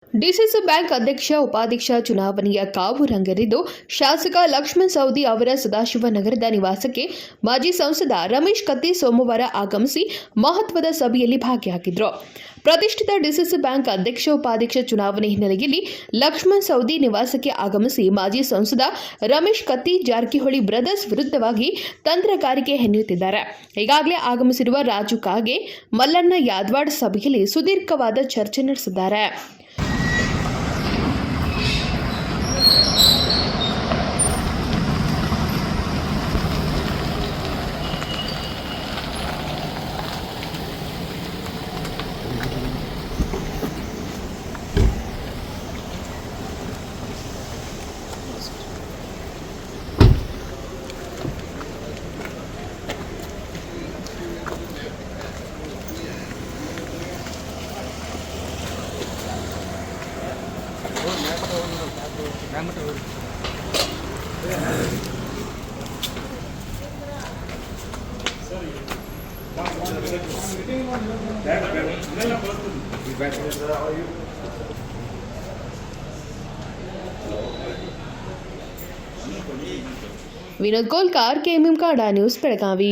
DCC bank ಅಧ್ಯಕ್ಷ ಉಪಾಧ್ಯಕ್ಷ ಚುನಾವಣೆಯ ಕಾವು ರಂಗೇರಿದ್ದು ಶಾಸಕ ಲಕ್ಷ್ಮಣ್ ಸವದಿ ಅವರ ಸದಾಶಿವನಗರದ ನಿವಾಸಕ್ಕೆ ಮಾಜಿ ಸಂಸದ ರಮೇಶ್ ಕತ್ತಿ ಸೋಮವಾರ ಆಗಮಿಸಿ ಮಹತ್ವದ ಸಭೆಯಲ್ಲಿ ಭಾಗಿಯಾಗಿದ್ದರು. ಪ್ರತಿಷ್ಠಿತ ಡಿಸಿಸಿ ಬ್ಯಾಂಕ್ ಅಧ್ಯಕ್ಷ ಉಪಾಧ್ಯಕ್ಷ ಚುನಾವಣೆ ಹಿನ್ನೆಲೆಯಲ್ಲಿ ಲಕ್ಷ್ಮಣ್ ಸವದಿ ನಿವಾಸಕ್ಕೆ ಆಗಮಿಸಿ ಮಾಜಿ ಸಂಸದ ರಮೇಶ್ ಕತ್ತಿ ಜಾರಕಿಹೊಳಿ ಬ್ರದರ್ಸ್ ವಿರುದ್ಧವಾಗಿ ತಂತ್ರಗಾರಿಕೆ ಹೆಣೆಯುತ್ತಿದ್ದಾರೆ. ಈಗಾಗಲೇ ಆಗಮಿಸಿರುವ ರಾಜು ಕಾಗೆ, ಮಲ್ಲಣ್ಣ ಯಾದವಾಡ್ ಸಭೆಯಲ್ಲಿ ಸುದೀರ್ಘವಾದ ಚರ್ಚೆ ನಡೆಸಿದ್ದಾರೆ. Vinod Kolkar, KMM Kannada news, Belagavi.